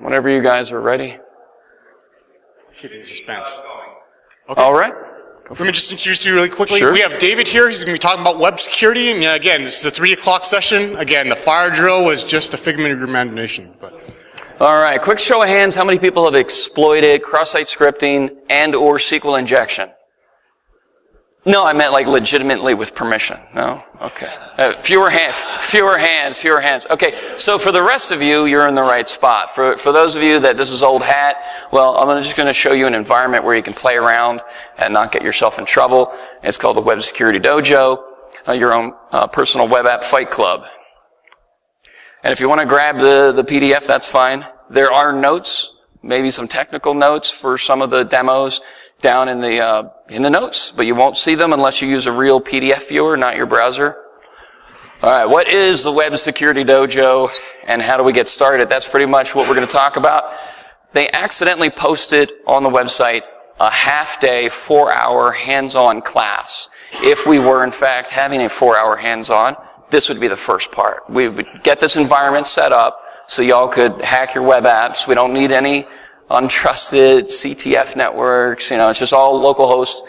whenever you guys are ready. Keeping suspense. Okay. All right. Let me just introduce you really quickly. Sure. We have David here. He's going to be talking about web security. And again, this is a 3 o'clock session. Again, the fire drill was just a figment of your imagination. But All right. Quick show of hands. How many people have exploited cross-site scripting and or SQL injection? No, I meant like legitimately with permission. No? Okay. Fewer hands. Okay. So for the rest of you, you're in the right spot. For those of you that this is old hat, well, I'm just going to show you an environment where you can play around and not get yourself in trouble. It's called the Web Security Dojo, your own personal web app fight club. And if you want to grab the PDF, that's fine. There are notes, maybe some technical notes for some of the demos down in the notes, but you won't see them unless you use a real PDF viewer, not your browser. All right, what is the Web Security Dojo and how do we get started? That's pretty much what we're going to talk about. They accidentally posted on the website a half-day, 4-hour hands-on class. If we were, in fact, having a 4-hour hands-on, this would be the first part. We would get this environment set up so y'all could hack your web apps. We don't need any untrusted CTF networks, it's just all local host.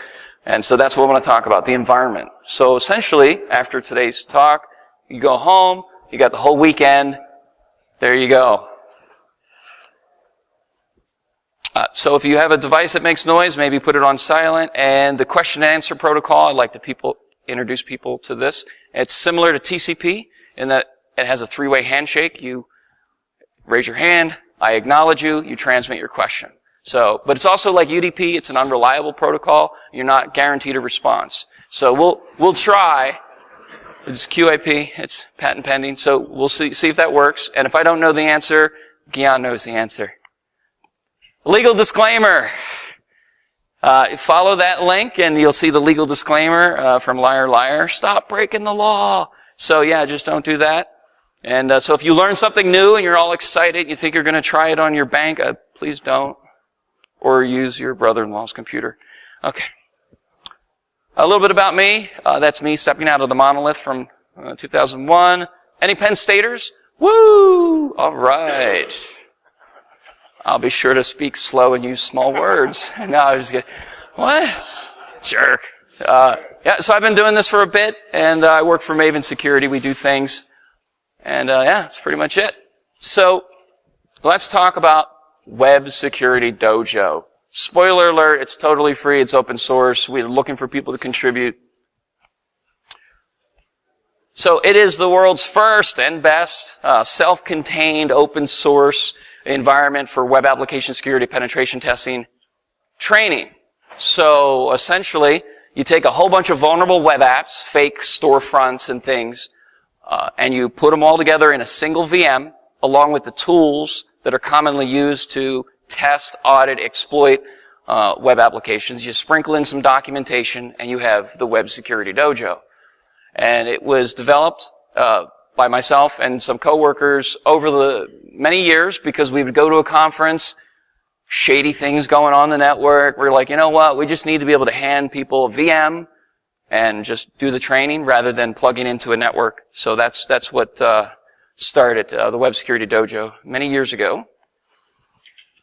And so that's what we want to talk about, the environment. So essentially, after today's talk, you go home, you got the whole weekend, there you go. So if you have a device that makes noise, maybe put it on silent. And the question and answer protocol, I'd like to introduce people to this. It's similar to TCP in that it has a 3-way handshake. You raise your hand, I acknowledge you, you transmit your question. So, but it's also like UDP, it's an unreliable protocol, you're not guaranteed a response. So we'll try, it's QIP, it's patent pending, so we'll see if that works. And if I don't know the answer, Gian knows the answer. Legal disclaimer. Follow that link and you'll see the legal disclaimer from Liar Liar. Stop breaking the law. So yeah, just don't do that. And so if you learn something new and you're all excited, you think you're going to try it on your bank, please don't. Or use your brother-in-law's computer. Okay. A little bit about me. That's me stepping out of the monolith from 2001. Any Penn Staters? Woo! All right. I'll be sure to speak slow and use small words. No, I was just kidding. What? Jerk. Yeah, so I've been doing this for a bit, and I work for MavenSecurity. We do things. And yeah, that's pretty much it. So let's talk about Web Security Dojo. Spoiler alert, it's totally free, it's open source. We're looking for people to contribute. So it is the world's first and best self-contained open source environment for web application security penetration testing training. So essentially, you take a whole bunch of vulnerable web apps, fake storefronts and things, and you put them all together in a single VM, along with the tools that are commonly used to test, audit, exploit web applications. You sprinkle in some documentation, and you have the Web Security Dojo. And it was developed by myself and some coworkers over the many years because we would go to a conference, shady things going on the network. We're like, you know what? We just need to be able to hand people a VM and just do the training rather than plugging into a network. So that's what started the Web Security Dojo many years ago.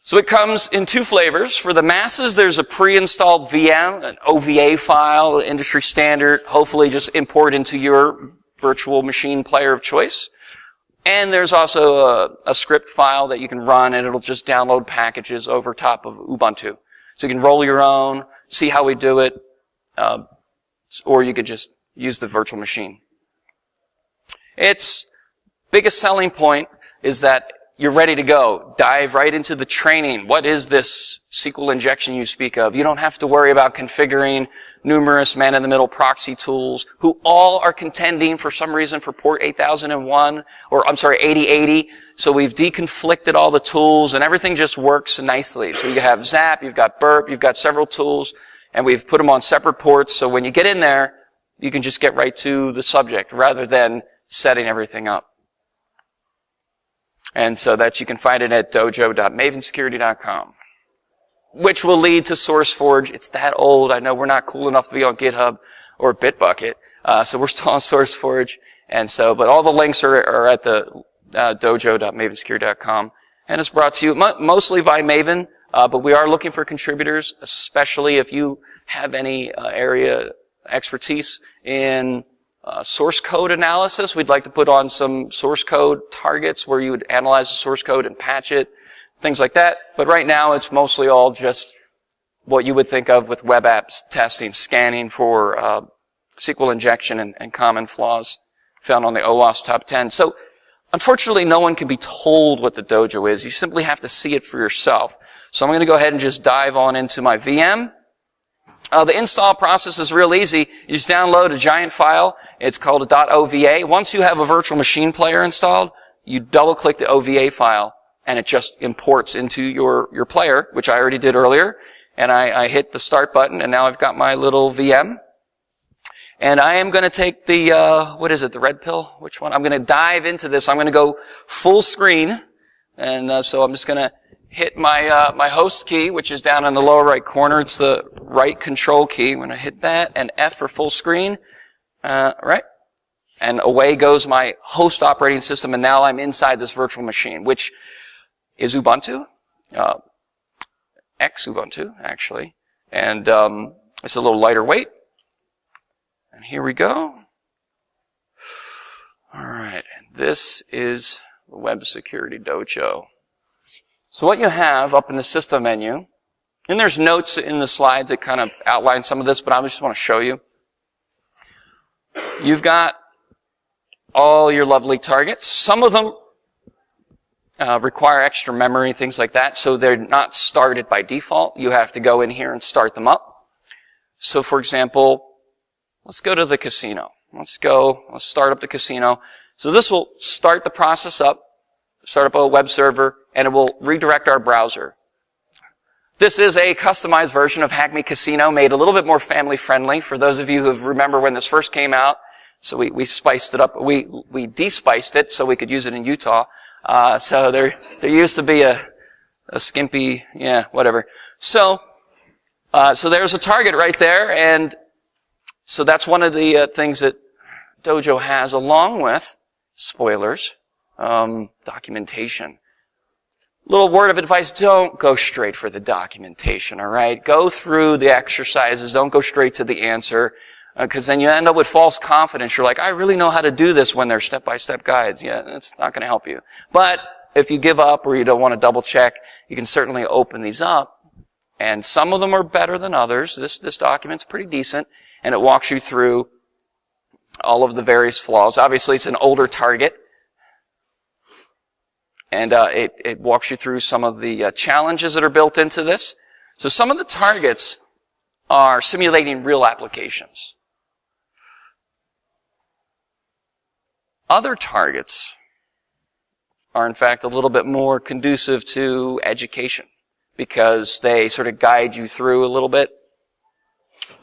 So it comes in 2 flavors. For the masses, there's a pre-installed VM, an OVA file, industry standard, hopefully just import into your virtual machine player of choice. And there's also a script file that you can run, and it'll just download packages over top of Ubuntu. So you can roll your own, see how we do it, or you could just use the virtual machine. Its biggest selling point is that you're ready to go. Dive right into the training. What is this SQL injection you speak of? You don't have to worry about configuring numerous man-in-the-middle proxy tools who all are contending for some reason for port 8001, or 8080. So we've deconflicted all the tools and everything just works nicely. So you have Zap, you've got Burp, you've got several tools, and we've put them on separate ports. So when you get in there, you can just get right to the subject rather than setting everything up. And so that you can find it at dojo.MavenSecuritycom, which will lead to SourceForge. It's that old. I know we're not cool enough to be on GitHub or Bitbucket, so we're still on SourceForge. And so, but all the links are at the dojo.MavenSecurity.com. And it's brought to you mostly by Maven, but we are looking for contributors, especially if you have any area expertise in source code analysis. We'd like to put on some source code targets where you would analyze the source code and patch it, things like that. But right now, it's mostly all just what you would think of with web apps testing, scanning for SQL injection and common flaws found on the OWASP top 10. So, unfortunately, no one can be told what the dojo is. You simply have to see it for yourself. So I'm going to go ahead and just dive on into my VM. The install process is real easy. You just download a giant file. It's called a .ova. Once you have a virtual machine player installed, you double-click the OVA file, and it just imports into your player, which I already did earlier. And I hit the start button, and now I've got my little VM. And I am going to take the, what is it, the red pill? Which one? I'm going to dive into this. I'm going to go full screen. And so I'm just going to hit my my host key, which is down in the lower right corner. It's the right control key. I'm going to hit that, and F for full screen. Right? And away goes my host operating system, and now I'm inside this virtual machine, which is Ubuntu. X-Ubuntu, actually. And it's a little lighter weight. And here we go. All right. And this is the Web Security Dojo. So what you have up in the system menu, and there's notes in the slides that kind of outline some of this, but I just want to show you. You've got all your lovely targets. Some of them require extra memory, things like that, so they're not started by default. You have to go in here and start them up. So, for example, let's go to the casino. Let's start up the casino. So this will start the process up, start up a web server, and it will redirect our browser. This is a customized version of Hack Me Casino, made a little bit more family-friendly for those of you who remember when this first came out. So we spiced it up. We de-spiced it so we could use it in Utah. So there used to be a skimpy, yeah, whatever. So there's a target right there, and so that's one of the things that Dojo has, along with spoilers, documentation. Little word of advice, don't go straight for the documentation, all right? Go through the exercises, don't go straight to the answer, because then you end up with false confidence. You're like, I really know how to do this when there's step-by-step guides. Yeah, it's not going to help you. But if you give up or you don't want to double-check, you can certainly open these up. And some of them are better than others. This document's pretty decent, and it walks you through all of the various flaws. Obviously, it's an older target. And it walks you through some of the challenges that are built into this. So some of the targets are simulating real applications. Other targets are, in fact, a little bit more conducive to education because they sort of guide you through a little bit.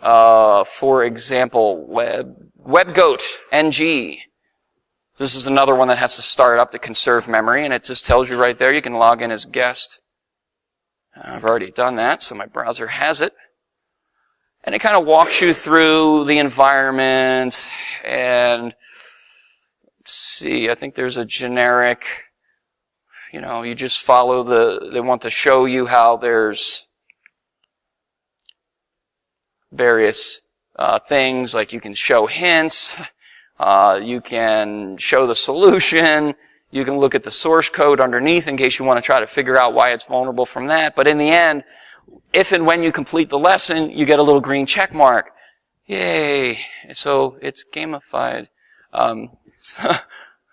For example, WebGoat NG. This is another one that has to start up to conserve memory, and it just tells you right there you can log in as guest. I've already done that, so my browser has it. And it kind of walks you through the environment, and let's see, I think there's a generic, you just follow they want to show you how there's various things, like you can show hints, you can show the solution, you can look at the source code underneath in case you want to try to figure out why it's vulnerable from that. But in the end, if and when you complete the lesson, you get a little green check mark. Yay! So it's gamified.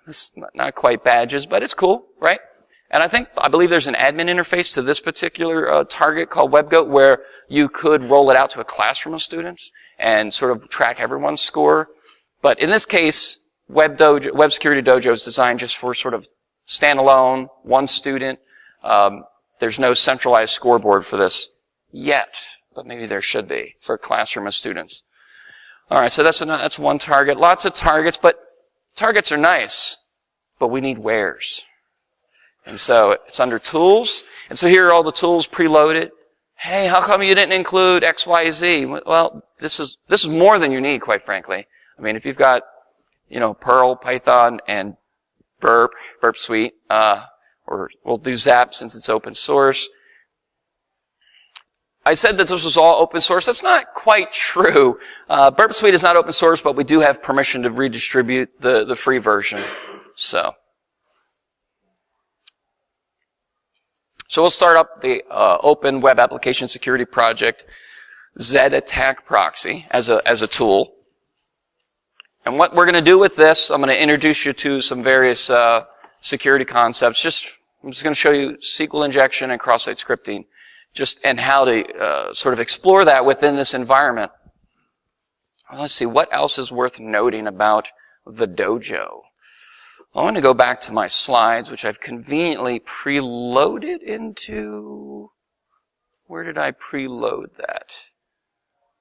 It's not quite badges, but it's cool, right? And I believe there's an admin interface to this particular target called WebGoat where you could roll it out to a classroom of students and sort of track everyone's score. But in this case, Web Security Dojo is designed just for sort of standalone, one student. There's no centralized scoreboard for this yet, but maybe there should be for a classroom of students. All right, so that's one target. Lots of targets, but targets are nice, but we need wares. And so it's under tools. And so here are all the tools preloaded. Hey, how come you didn't include X, Y, Z? Well, this is more than you need, quite frankly. I mean, if you've got, Perl, Python, and Burp Suite, or we'll do Zap since it's open source. I said that this was all open source. That's not quite true. Burp Suite is not open source, but we do have permission to redistribute the free version. So we'll start up the Open Web Application Security Project Z-Attack Proxy as a tool. And what we're going to do with this, I'm going to introduce you to some various security concepts. I'm just going to show you SQL injection and cross-site scripting, and how to sort of explore that within this environment. Well, let's see, what else is worth noting about the dojo? I want to go back to my slides, which I've conveniently preloaded into... Where did I preload that?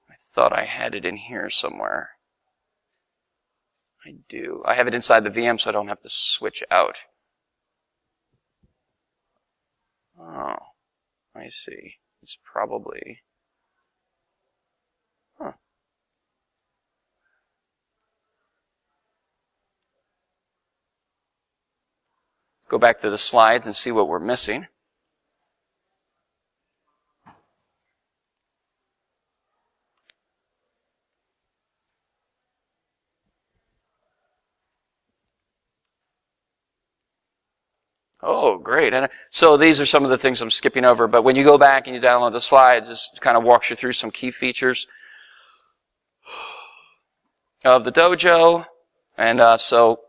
I thought I had it in here somewhere. I do. I have it inside the VM so I don't have to switch out. Oh, I see. It's probably... Huh. Go back to the slides and see what we're missing. Oh, great. And so these are some of the things I'm skipping over, but when you go back and you download the slides, this kind of walks you through some key features of the dojo. And so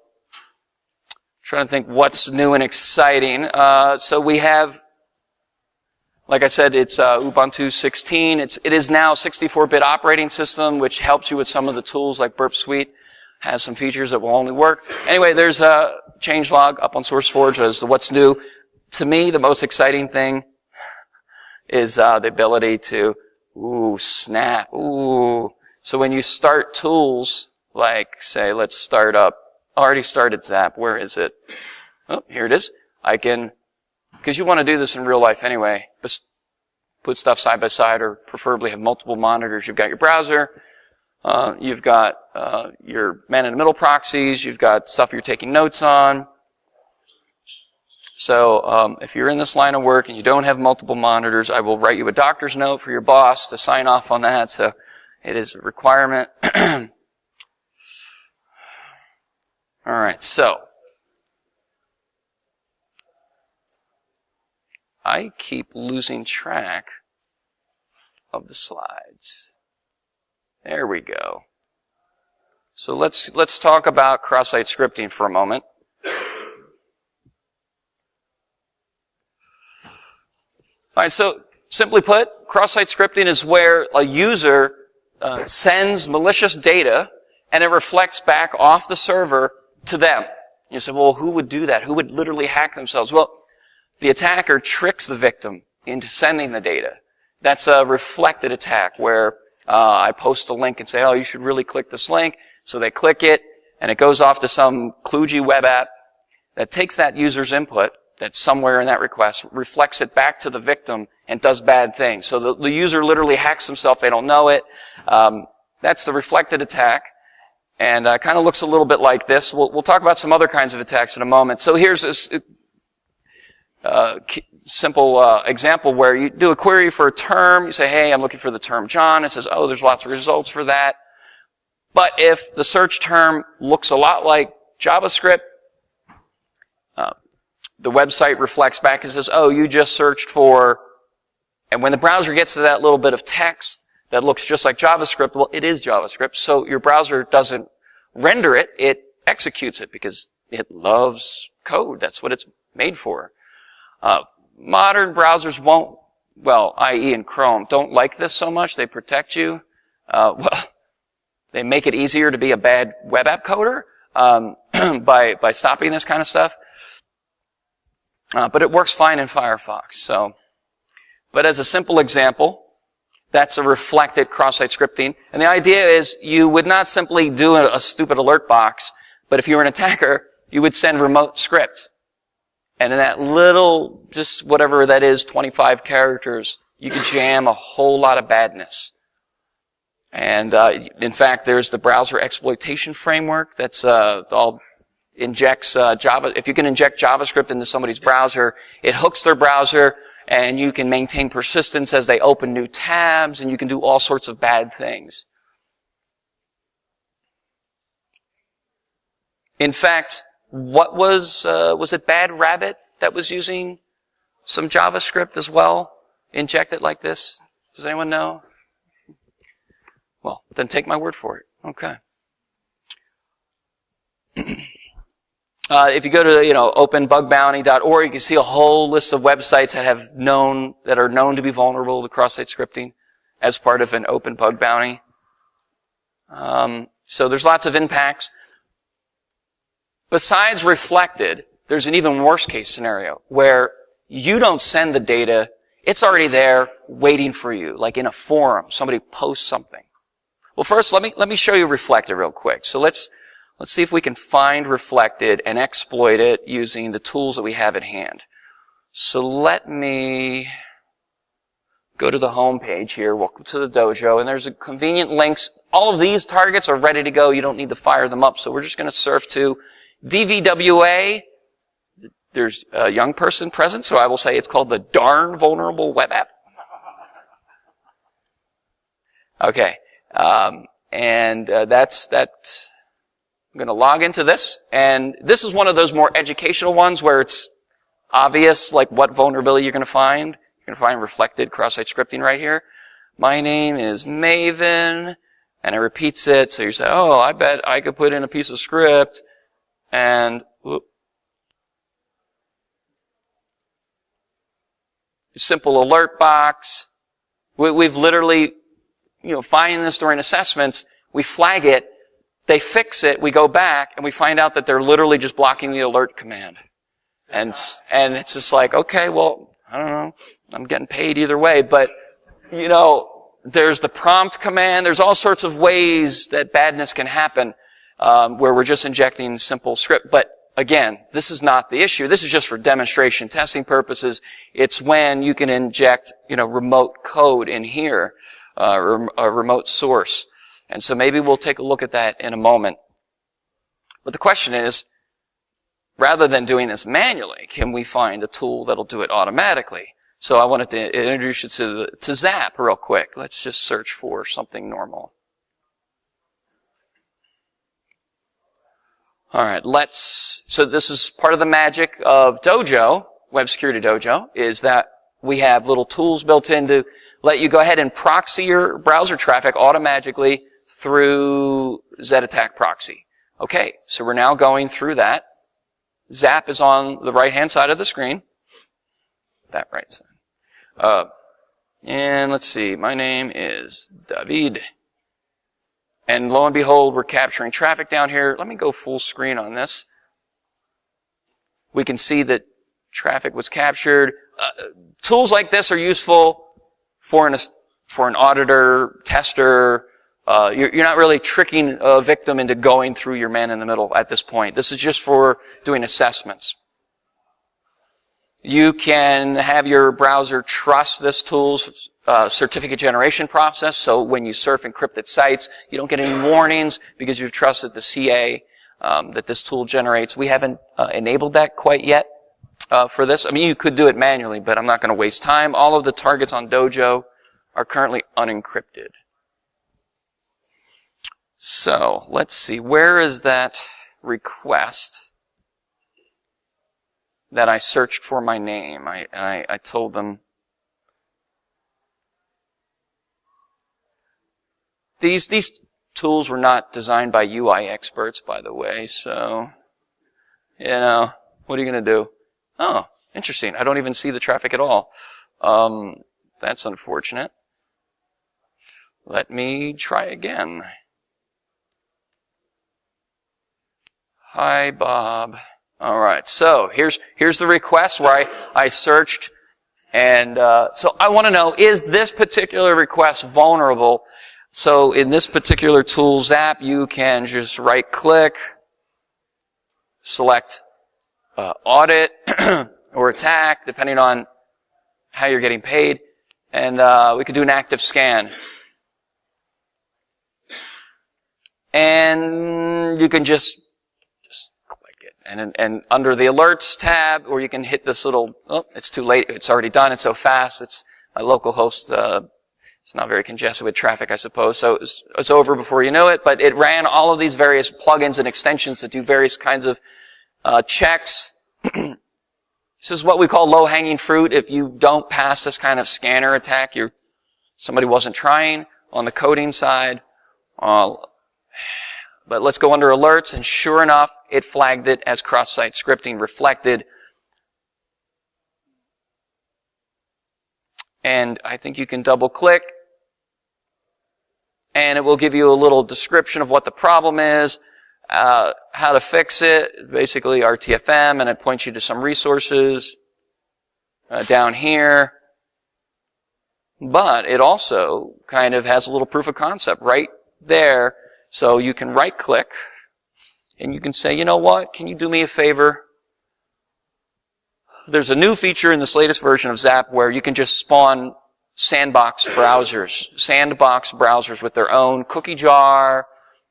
trying to think what's new and exciting. So we have, like I said, it's Ubuntu 16. It is now 64-bit operating system, which helps you with some of the tools like Burp Suite. Has some features that will only work. Anyway, there's a changelog up on SourceForge as to what's new. To me, the most exciting thing is the ability to, snap. So when you start tools, like, say, let's start up, already started Zap. Where is it? Oh, here it is. I can, because you want to do this in real life anyway, just put stuff side by side or preferably have multiple monitors. You've got your browser. You've got your man-in-the-middle proxies. You've got stuff you're taking notes on. So if you're in this line of work and you don't have multiple monitors, I will write you a doctor's note for your boss to sign off on that. So it is a requirement. All right, so I keep losing track of the slides. There we go. So let's talk about cross-site scripting for a moment. All right, so simply put, cross-site scripting is where a user sends malicious data and it reflects back off the server to them. You say, well, who would do that? Who would literally hack themselves? Well, the attacker tricks the victim into sending the data. That's a reflected attack where I post a link and say, oh, you should really click this link. So they click it, and it goes off to some kludgy web app that takes that user's input that's somewhere in that request, reflects it back to the victim, and does bad things. So the user literally hacks himself. They don't know it. That's the reflected attack, and kind of looks a little bit like this. We'll talk about some other kinds of attacks in a moment. So here's this simple example where you do a query for a term. You say, hey, I'm looking for the term John. It says, oh, there's lots of results for that. But if the search term looks a lot like JavaScript, the website reflects back and says, oh, you just searched for, and when the browser gets to that little bit of text that looks just like JavaScript, well, it is JavaScript. So your browser doesn't render it, it executes it because it loves code. That's what it's made for. Modern browsers won't, well, IE and Chrome, don't like this so much. They protect you. They make it easier to be a bad web app coder by stopping this kind of stuff. But it works fine in Firefox. So, but as a simple example, that's a reflected cross-site scripting. And the idea is you would not simply do a stupid alert box, but if you were an attacker, you would send remote script. And in that little, just whatever that is, 25 characters, you could jam a whole lot of badness. And in fact, there's the browser exploitation framework that's all injects if you can inject JavaScript into somebody's browser, it hooks their browser, and you can maintain persistence as they open new tabs, and you can do all sorts of bad things. In fact, what was it Bad Rabbit that was using some JavaScript as well, injected like this? Does anyone know? Well, then take my word for it. Okay. If you go to, openbugbounty.org, you can see a whole list of websites that are known to be vulnerable to cross-site scripting as part of an open bug bounty. So there's lots of impacts. Besides reflected, there's an even worse case scenario where you don't send the data, it's already there waiting for you, like in a forum, somebody posts something. Well, first, let me show you reflected real quick. So let's see if we can find reflected and exploit it using the tools that we have at hand. So let me go to the home page here. Welcome to the dojo, and there's a convenient links. All of these targets are ready to go. You don't need to fire them up. So we're just going to surf to DVWA. There's a young person present, so I will say it's called the Darn Vulnerable Web App. Okay. That's that. I'm going to log into this, and this is one of those more educational ones where it's obvious, like what vulnerability you're going to find. You're going to find reflected cross-site scripting right here. My name is Maven, and it repeats it, so you say, oh, I bet I could put in a piece of script, and whoop, simple alert box. We've literally, finding this during assessments, we flag it, they fix it, we go back, and we find out that they're literally just blocking the alert command. And it's just like, okay, well, I don't know, I'm getting paid either way, but, there's the prompt command, there's all sorts of ways that badness can happen, where we're just injecting simple script. But again, this is not the issue. This is just for demonstration testing purposes. It's when you can inject, remote code in here, a remote source. And so maybe we'll take a look at that in a moment. But the question is, rather than doing this manually, can we find a tool that'll do it automatically? So I wanted to introduce you to Zap real quick. Let's just search for something normal. All right, so this is part of the magic of Dojo, Web Security Dojo, is that we have little tools built in to let you go ahead and proxy your browser traffic automatically through Z-Attack proxy. Okay, so we're now going through that. Zap is on the right-hand side of the screen. That right side. And let's see, my name is David. And lo and behold, we're capturing traffic down here. Let me go full screen on this. We can see that traffic was captured. Tools like this are useful for an auditor, tester. You're not really tricking a victim into going through your man in the middle at this point. This is just for doing assessments. You can have your browser trust this tool's certificate generation process, so when you surf encrypted sites, you don't get any warnings because you've trusted the CA that this tool generates. We haven't enabled that quite yet for this. I mean, you could do it manually, but I'm not going to waste time. All of the targets on Dojo are currently unencrypted. So, let's see, where is that request that I searched for my name? I told them. These tools were not designed by UI experts, by the way, so, what are you going to do? Oh, interesting. I don't even see the traffic at all. That's unfortunate. Let me try again. Hi, Bob. All right, so here's the request where I searched, and so I want to know, is this particular request vulnerable? So in this particular tool, Zap, you can just right-click, select audit or attack, depending on how you're getting paid, and we could do an active scan. And you can just click it. And under the alerts tab, or you can hit this little, oh, it's too late, it's already done, it's so fast, it's my local host, it's not very congested with traffic, I suppose, so it's over before you know it, but it ran all of these various plugins and extensions that do various kinds of checks. This is what we call low-hanging fruit. If you don't pass this kind of scanner attack, somebody wasn't trying on the coding side. But let's go under alerts, and sure enough, it flagged it as cross-site scripting reflected. And I think you can double-click, and it will give you a little description of what the problem is, how to fix it, basically RTFM, and it points you to some resources down here. But it also kind of has a little proof of concept right there. So you can right-click, and you can say, you know what, can you do me a favor? There's a new feature in this latest version of Zap where you can just spawn sandbox browsers with their own cookie jar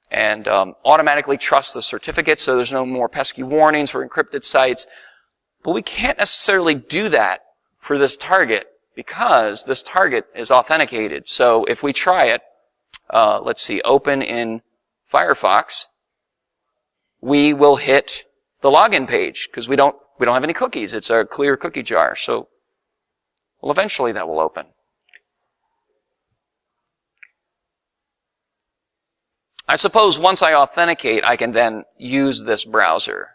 and automatically trust the certificates so there's no more pesky warnings for encrypted sites. But we can't necessarily do that for this target because this target is authenticated. So if we try it, let's see, open in Firefox, we will hit the login page because we don't have any cookies. It's a clear cookie jar. So, well, eventually that will open. I suppose once I authenticate, I can then use this browser.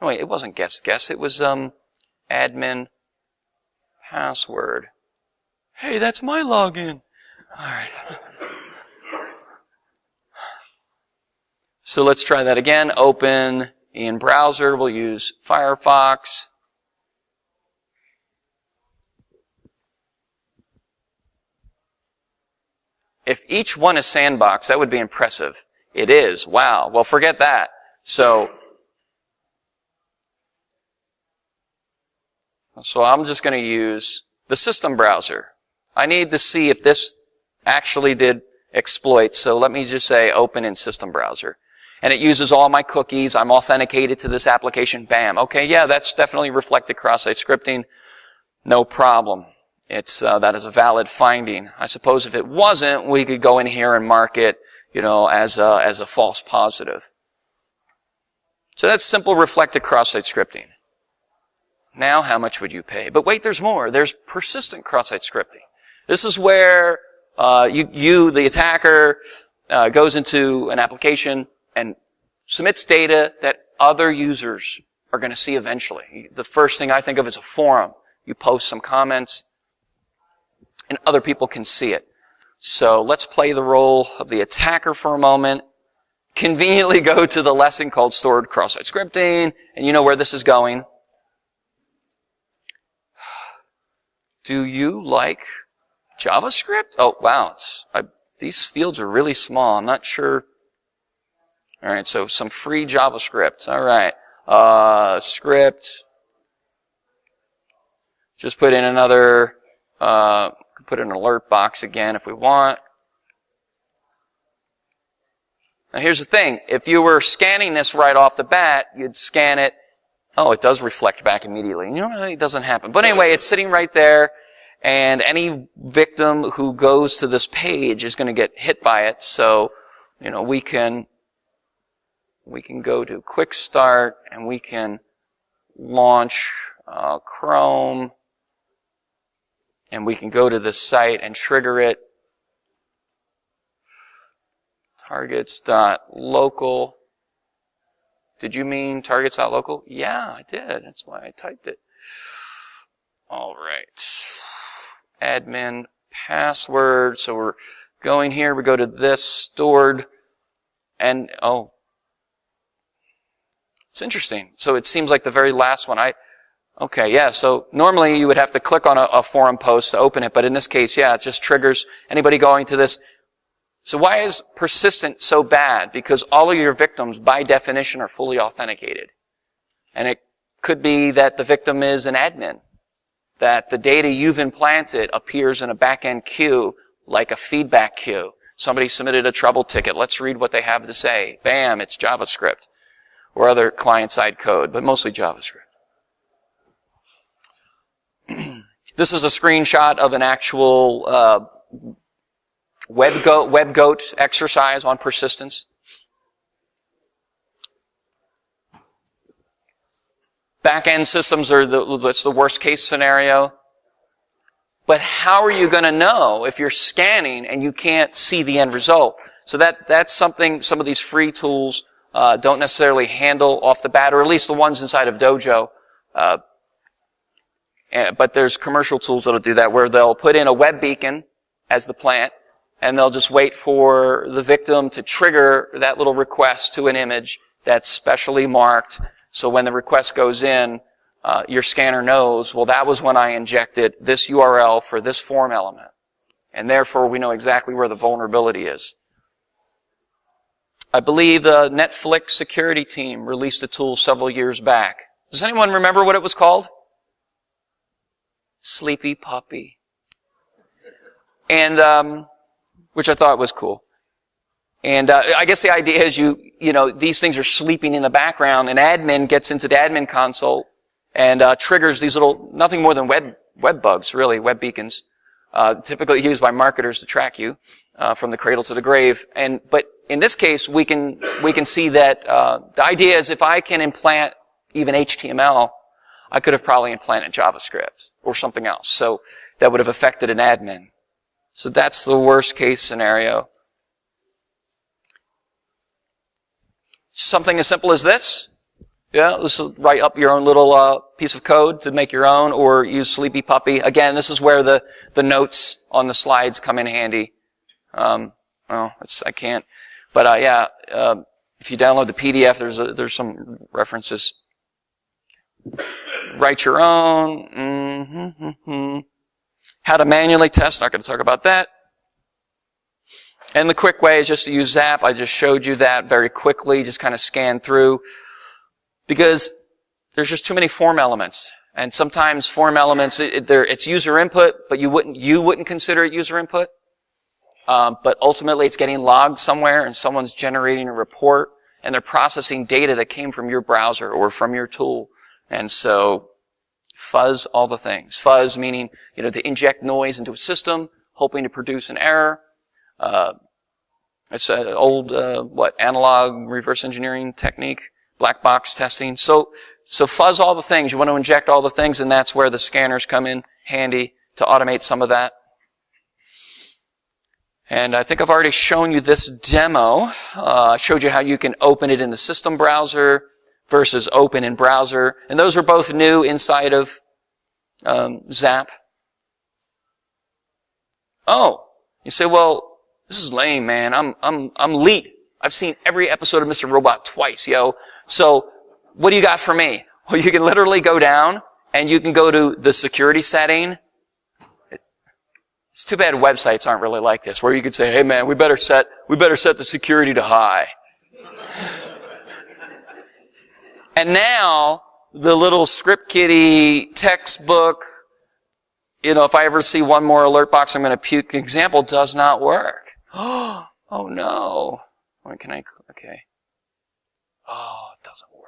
Oh, wait, it wasn't guess. It was admin password. Hey, that's my login. All right. So let's try that again. Open in browser. We'll use Firefox. If each one is sandbox, that would be impressive. It is. Wow. Well, forget that. So I'm just going to use the system browser. I need to see if this actually did exploit. So let me just say open in system browser. And it uses all my cookies. I'm authenticated to this application. Bam. Okay, yeah, that's definitely reflected cross-site scripting. No problem. That is a valid finding. I suppose if it wasn't, we could go in here and mark it, as a false positive. So that's simple reflected cross-site scripting. Now, how much would you pay? But wait, there's more. There's persistent cross-site scripting. This is where the attacker, goes into an application and submits data that other users are going to see eventually. The first thing I think of is a forum. You post some comments, and other people can see it. So let's play the role of the attacker for a moment. Conveniently go to the lesson called Stored Cross-Site Scripting, and you know where this is going. Do you like JavaScript? Oh, wow. These fields are really small. I'm not sure. All right, so some free JavaScript. All right. Script. Just put in another, put in an alert box again if we want. Now here's the thing. If you were scanning this right off the bat, you'd scan it. Oh, it does reflect back immediately. It doesn't happen. But anyway, it's sitting right there. And any victim who goes to this page is going to get hit by it. So, we can go to Quick Start and we can launch Chrome, and we can go to this site and trigger it. Targets.local. Did you mean targets.local? Yeah, I did. That's why I typed it. All right. Admin password. So we're going here. We go to this stored. And, it's interesting. So it seems like the very last one. Okay, yeah. So normally you would have to click on a forum post to open it. But in this case, yeah, it just triggers anybody going to this. So why is persistent so bad? Because all of your victims, by definition, are fully authenticated. And it could be that the victim is an admin, that the data you've implanted appears in a back-end queue like a feedback queue. Somebody submitted a trouble ticket. Let's read what they have to say. Bam, it's JavaScript or other client-side code, but mostly JavaScript. This is a screenshot of an actual WebGoat exercise on persistence. Back-end systems are that's the worst case scenario. But how are you going to know if you're scanning and you can't see the end result? So that's something some of these free tools don't necessarily handle off the bat, or at least the ones inside of Dojo. But there's commercial tools that'll do that, where they'll put in a web beacon as the plant, and they'll just wait for the victim to trigger that little request to an image that's specially marked. So when the request goes in, your scanner knows, well, that was when I injected this URL for this form element. And therefore, we know exactly where the vulnerability is. I believe the Netflix security team released a tool several years back. Does anyone remember what it was called? Sleepy Puppy. And, which I thought was cool. And I guess the idea is you know, these things are sleeping in the background, and admin gets into the admin console and triggers these little, nothing more than web bugs, really, web beacons, typically used by marketers to track you from the cradle to the grave. But in this case, we can see that the idea is if I can implant even HTML, I could have probably implanted JavaScript or something else. So that would have affected an admin. So that's the worst case scenario. Something as simple as this. Yeah, this is write up your own little piece of code to make your own, or use Sleepy Puppy. Again, this is where the notes on the slides come in handy. I can't. But if you download the PDF, there's some references. Write your own. How to manually test. Not going to talk about that. And the quick way is just to use Zap. I just showed you that very quickly. Just kind of scan through. Because there's just too many form elements. And sometimes form elements, it's user input, but you wouldn't consider it user input. But ultimately it's getting logged somewhere and someone's generating a report and they're processing data that came from your browser or from your tool. And so fuzz all the things. Fuzz meaning, to inject noise into a system, hoping to produce an error. It's an old, analog reverse engineering technique, black box testing. So fuzz all the things. You want to inject all the things, and that's where the scanners come in handy to automate some of that. And I think I've already shown you this demo. I showed you how you can open it in the system browser versus open in browser. And those are both new inside of Zap. Oh, you say, well, this is lame, man. I'm elite. I've seen every episode of Mr. Robot twice, yo. So what do you got for me? Well, you can literally go down and you can go to the security setting. It's too bad websites aren't really like this, where you could say, hey man, we better set the security to high. And now the little script kiddie textbook, if I ever see one more alert box I'm going to puke example, does not work. Oh no. Okay. Oh, it doesn't work,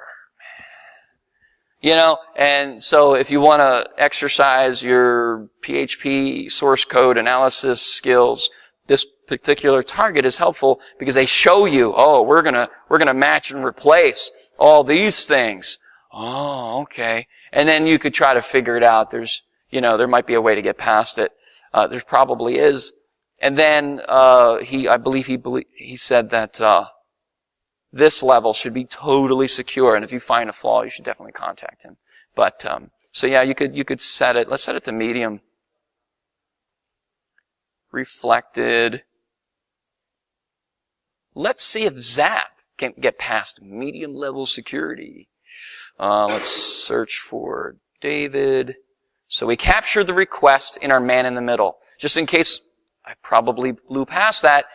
man. And so if you want to exercise your PHP source code analysis skills, this particular target is helpful because they show you, we're gonna match and replace all these things. Oh, okay. And then you could try to figure it out. There might be a way to get past it. There probably is. And then, I believe he said that, this level should be totally secure. And if you find a flaw, you should definitely contact him. But, you could set it. Let's set it to medium. Reflected. Let's see if Zap can get past medium level security. Let's search for David. So we captured the request in our man in the middle. Just in case I probably blew past that,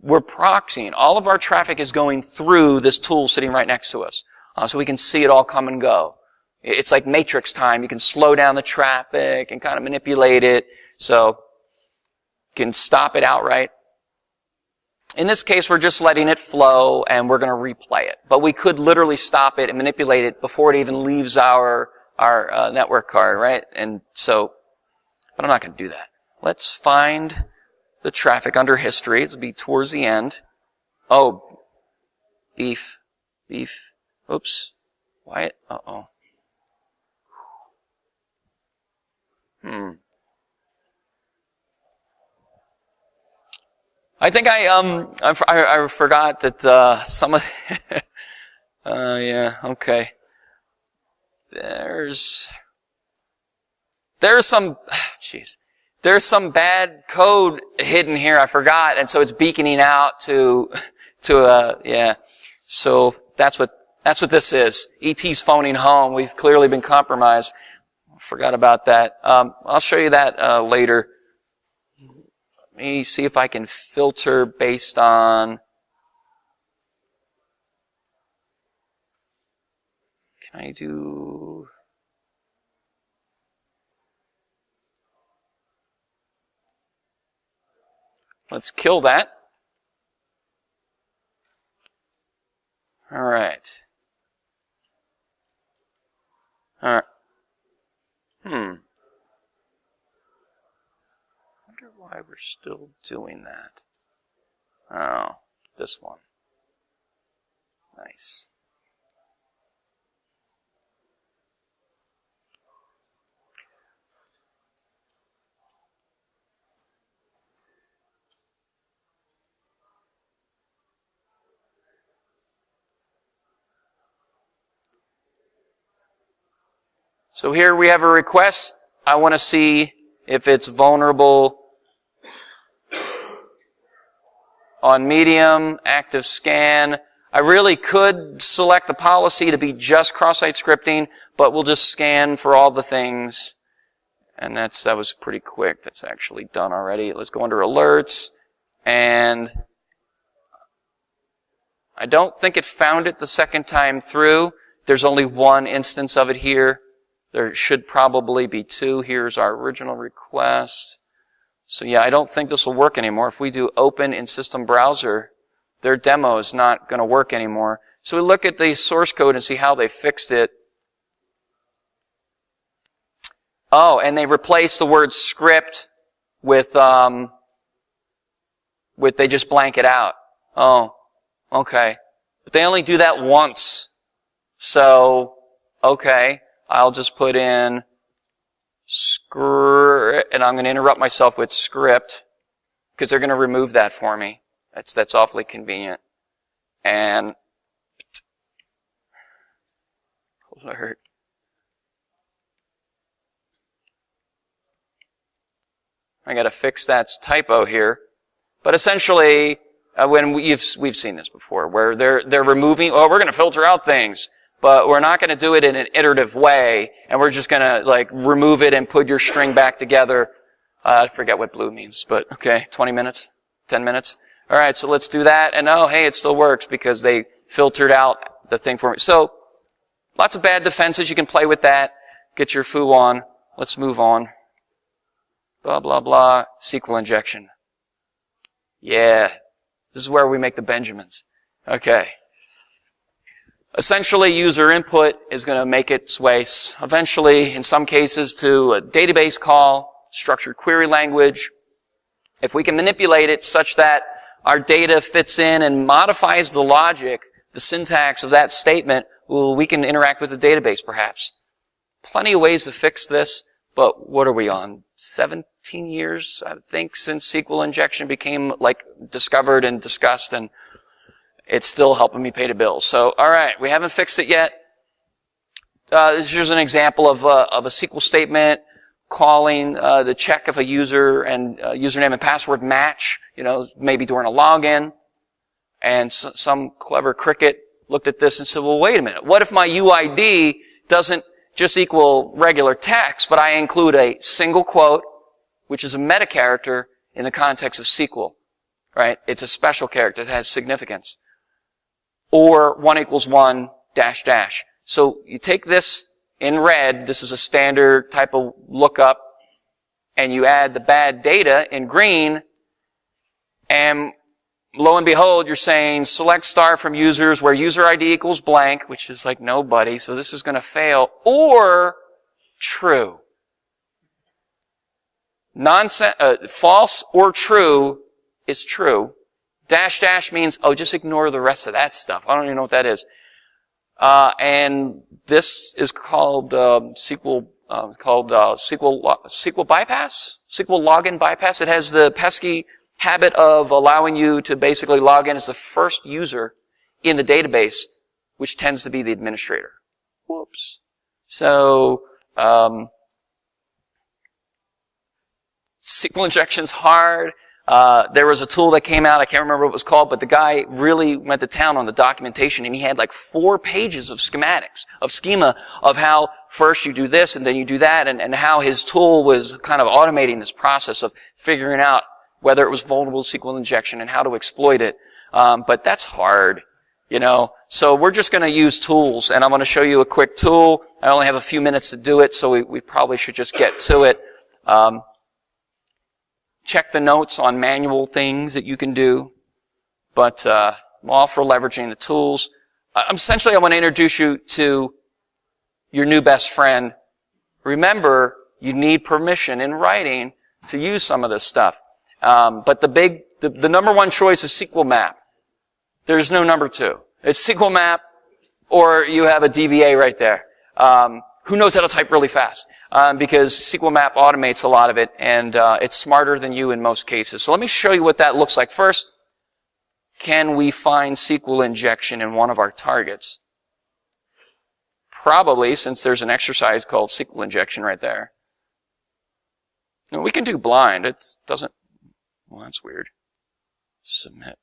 we're proxying. All of our traffic is going through this tool sitting right next to us. So we can see it all come and go. It's like matrix time. You can slow down the traffic and kind of manipulate it. So you can stop it outright. In this case, we're just letting it flow, and we're going to replay it. But we could literally stop it and manipulate it before it even leaves our network card, right? And so, but I'm not going to do that. Let's find the traffic under history. It'll be towards the end. Oh, beef. Oops. Wyatt. Uh-oh. I think I forgot that some of yeah, okay. There's some there's some bad code hidden here. I forgot, and so it's beaconing out to yeah. So that's what this is. ET's phoning home. We've clearly been compromised. Forgot about that. I'll show you that later. Let me see if I can filter based on... Can I do... Let's kill that. All right. I wonder why we're still doing that. Oh, this one. Nice. So here we have a request. I want to see if it's vulnerable on medium, active scan. I really could select the policy to be just cross-site scripting, but we'll just scan for all the things. And that was pretty quick. That's actually done already. Let's go under alerts. And I don't think it found it the second time through. There's only one instance of it here. There should probably be two. Here's our original request. So yeah, I don't think this will work anymore. If we do open in system browser, their demo is not going to work anymore. So we look at the source code and see how they fixed it. Oh, and they replaced the word script with they just blank it out. Oh, okay. But they only do that once. So, okay. I'll just put in script, and I'm going to interrupt myself with script, because they're going to remove that for me. That's awfully convenient. And alert. I got to fix that typo here. But essentially, when we've seen this before, where they're removing. Oh, we're going to filter out things. But we're not going to do it in an iterative way, and we're just going to like remove it and put your string back together. I forget what blue means, but okay, 20 minutes, 10 minutes. All right, so let's do that. And oh, hey, it still works because they filtered out the thing for me. So lots of bad defenses. You can play with that. Get your foo on. Let's move on. Blah, blah, blah. SQL injection. Yeah, this is where we make the Benjamins. Okay. Essentially, user input is going to make its way eventually, in some cases, to a database call, structured query language. If we can manipulate it such that our data fits in and modifies the logic, the syntax of that statement, well, we can interact with the database, perhaps. Plenty of ways to fix this, but what are we on? 17 years, I think, since SQL injection became like discovered and discussed, and it's still helping me pay the bills. So, all right, we haven't fixed it yet. Here's an example of a SQL statement calling the check if a user and username and password match. Maybe during a login. And some clever cricket looked at this and said, "Well, wait a minute. What if my UID doesn't just equal regular text, but I include a single quote, which is a meta character in the context of SQL, right? It's a special character. It has significance." Or 1 = 1 --. So you take this in red, this is a standard type of lookup, and you add the bad data in green, and lo and behold, you're saying select star from users where user ID equals blank, which is like nobody, so this is going to fail, or true. False or true is true. Dash dash means, oh, just ignore the rest of that stuff. I don't even know what that is. And this is called SQL bypass, SQL login bypass. It has the pesky habit of allowing you to basically log in as the first user in the database, which tends to be the administrator. Whoops. So, SQL injection's hard. There was a tool that came out, I can't remember what it was called, but the guy really went to town on the documentation, and he had like 4 pages of schematics, of schema, of how first you do this and then you do that, and how his tool was kind of automating this process of figuring out whether it was vulnerable to SQL injection and how to exploit it. But that's hard, you know. So we're just going to use tools, and I'm going to show you a quick tool. I only have a few minutes to do it, so we probably should just get to it. Check the notes on manual things that you can do, but I'm all for leveraging the tools. Essentially, I want to introduce you to your new best friend. Remember, you need permission in writing to use some of this stuff. But the number one choice is SQL map. There's no number 2. It's SQL map, or you have a DBA right there. Who knows how to type really fast? Because SQL map automates a lot of it, and it's smarter than you in most cases. So let me show you what that looks like. First, can we find SQL injection in one of our targets? Probably, since there's an exercise called SQL injection right there. No, we can do blind. It doesn't... Well, that's weird. Submit.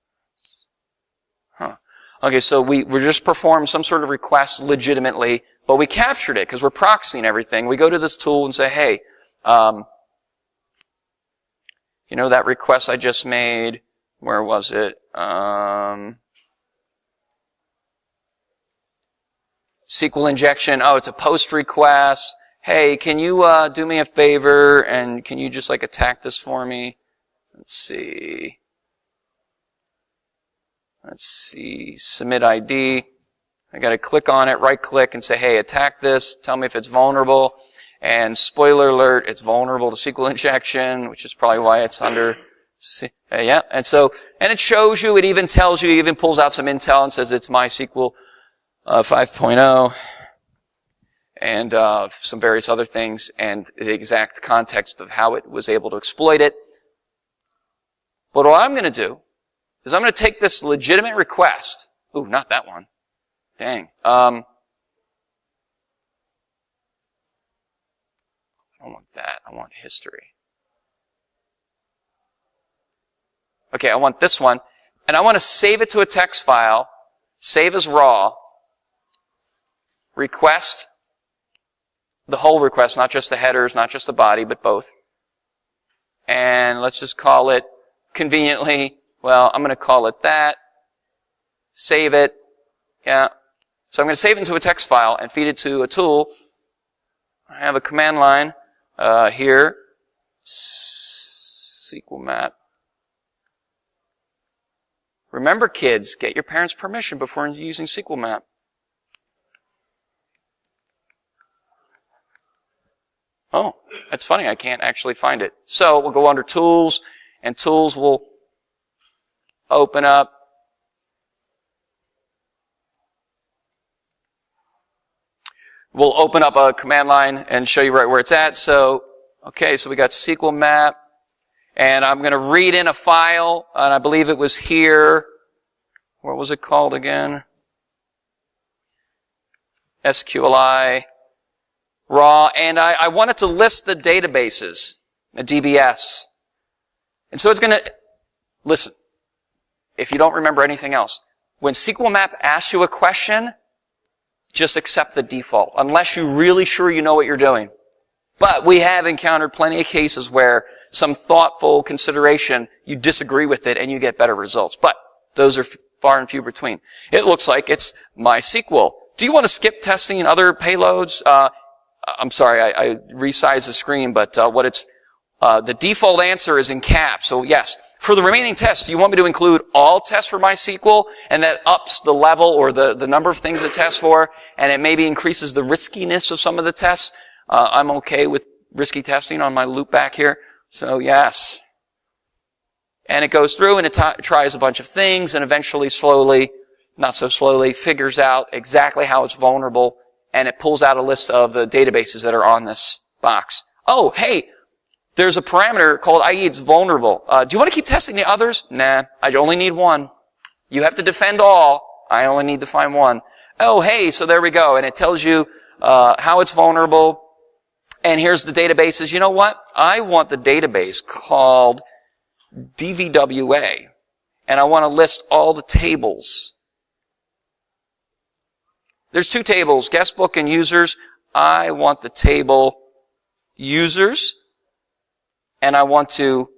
Huh. Okay, so we just performed some sort of request legitimately, but we captured it because we're proxying everything. We go to this tool and say, hey, you know that request I just made? Where was it? SQL injection. Oh, it's a post request. Hey, can you do me a favor and can you just like attack this for me? Let's see. Submit ID. I got to click on it, right click, and say, hey, attack this. Tell me if it's vulnerable. And spoiler alert, it's vulnerable to SQL injection, which is probably why it's under. Yeah. And it shows you, it even tells you, it even pulls out some intel and says it's MySQL 5.0 and some various other things and the exact context of how it was able to exploit it. But what I'm going to do is I'm going to take this legitimate request. Ooh, not that one. Dang. I don't want that. I want history. Okay, I want this one. And I want to save it to a text file. Save as raw. Request. The whole request, not just the headers, not just the body, but both. And let's just call it conveniently, well, I'm going to call it that. Save it. Yeah. So I'm going to save it into a text file and feed it to a tool. I have a command line here. SQL map. Remember, kids, get your parents' permission before using SQL map. Oh, that's funny. I can't actually find it. So we'll go under Tools, and Tools will open up. We'll open up a command line and show you right where it's at. So, okay, so we got SQL map, and I'm going to read in a file, and I believe it was here. What was it called again? SQLi raw, and I wanted to list the databases, a DBS. And so it's going to, listen, if you don't remember anything else, when SQL map asks you a question, just accept the default, unless you're really sure you know what you're doing. But we have encountered plenty of cases where some thoughtful consideration, you disagree with it and you get better results. But those are far and few between. It looks like it's MySQL. Do you want to skip testing other payloads? I'm sorry, I resized the screen, but the default answer is in caps. So yes, for the remaining tests, do you want me to include all tests for MySQL, and that ups the level or the number of things to test for, and it maybe increases the riskiness of some of the tests? I'm okay with risky testing on my loop back here. So yes. And it goes through and it tries a bunch of things and eventually slowly, not so slowly, figures out exactly how it's vulnerable, and it pulls out a list of the databases that are on this box. Oh, hey, there's a parameter called IE it's vulnerable. Do you want to keep testing the others? Nah, I only need one. You have to defend all. I only need to find one. Oh, hey, so there we go. And it tells you how it's vulnerable. And here's the databases. You know what? I want the database called DVWA. And I want to list all the tables. There's two tables, guestbook and users. I want the table users. And I want to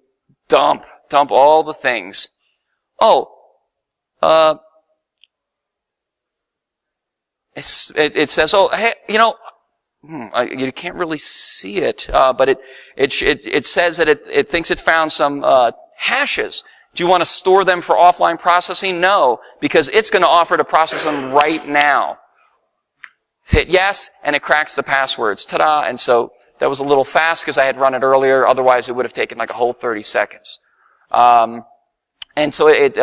dump all the things. Oh, it says, oh, hey, you know, you can't really see it, but it says that it thinks it found some hashes. Do you want to store them for offline processing? No, because it's going to offer to process them right now. Hit yes, and it cracks the passwords. Ta-da! And so that was a little fast because I had run it earlier. Otherwise, it would have taken like a whole 30 seconds. And so it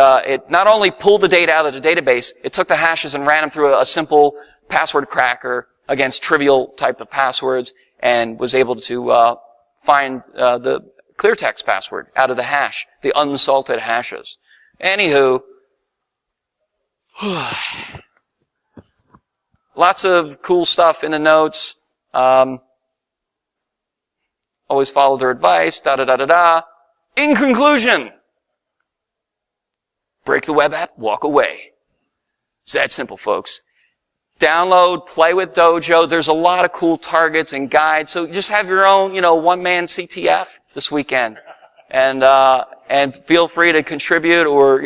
not only pulled the data out of the database, it took the hashes and ran them through a simple password cracker against trivial type of passwords and was able to find the clear text password out of the hash, the unsalted hashes. Anywho, lots of cool stuff in the notes. Always follow their advice, da-da-da-da-da. In conclusion, break the web app, walk away. It's that simple, folks. Download, play with Dojo. There's a lot of cool targets and guides. So just have your own, one-man CTF this weekend. And feel free to contribute or,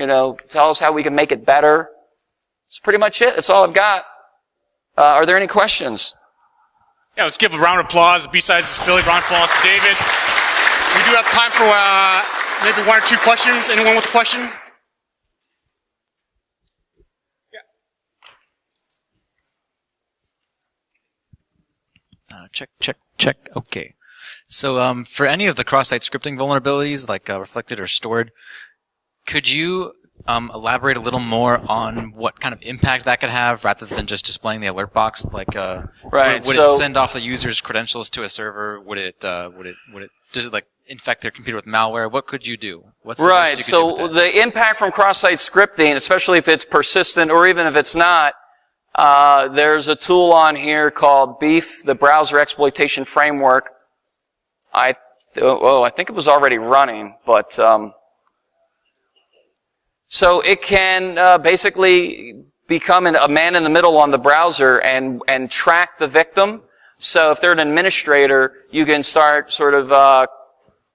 tell us how we can make it better. That's pretty much it. That's all I've got. Are there any questions? Yeah, let's give a round of applause. BSidesPhilly, Ron Falls, David. We do have time for maybe one or two questions. Anyone with a question? Check. Okay. So for any of the cross-site scripting vulnerabilities, like reflected or stored, could you elaborate a little more on what kind of impact that could have, rather than just displaying the alert box? Like, right. Would it send off the user's credentials to a server? Would it does it like infect their computer with malware? What could you do? What's the right. best you could do So with that? the impact from cross-site scripting, especially if it's persistent or even if it's not, there's a tool on here called Beef, the Browser Exploitation Framework. I think it was already running, but so it can basically become a man in the middle on the browser and track the victim. So if they're an administrator, you can start sort of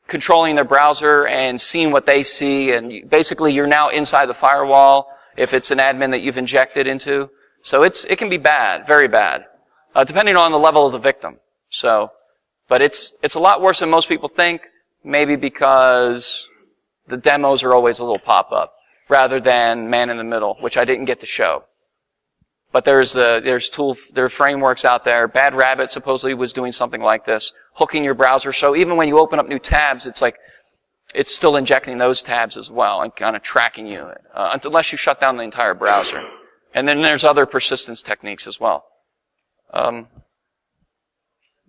controlling their browser and seeing what they see, and basically you're now inside the firewall if it's an admin that you've injected into. So it can be bad, very bad, depending on the level of the victim. So, but it's a lot worse than most people think, maybe because the demos are always a little pop-up, rather than man in the middle, which I didn't get to show. But there are frameworks out there. Bad Rabbit supposedly was doing something like this, hooking your browser. So even when you open up new tabs, it's still injecting those tabs as well and kind of tracking you, unless you shut down the entire browser. And then there's other persistence techniques as well.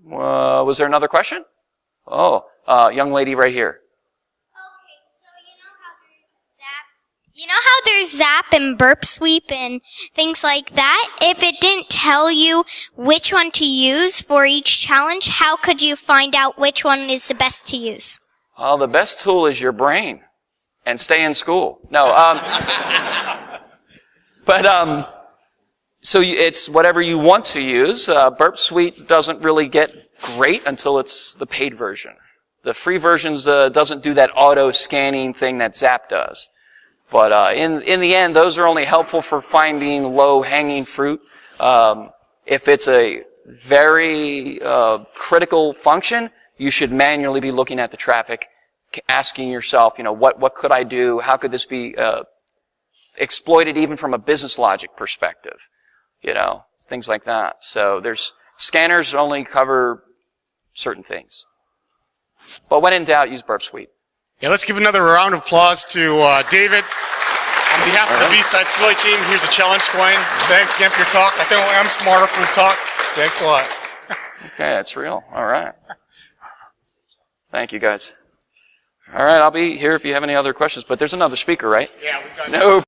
Was there another question? Oh, young lady right here. You know how there's Zap and Burp Sweep and things like that? If it didn't tell you which one to use for each challenge, how could you find out which one is the best to use? Well, the best tool is your brain. And stay in school. No, so it's whatever you want to use. Burp Suite doesn't really get great until it's the paid version. The free versions doesn't do that auto-scanning thing that Zap does. But in the end, those are only helpful for finding low-hanging fruit. If it's a very critical function, you should manually be looking at the traffic asking yourself, what could I do? How could this be exploited even from a business logic perspective? Things like that. So scanners only cover certain things. But when in doubt, use Burp Suite. Yeah, let's give another round of applause to David. On behalf of the BSidesPhilly team, here's a challenge coin. Thanks again for your talk. I think I'm smarter from the talk. Thanks a lot. Okay, that's real. All right. Thank you, guys. All right, I'll be here if you have any other questions. But there's another speaker, right? Yeah, we've got... No.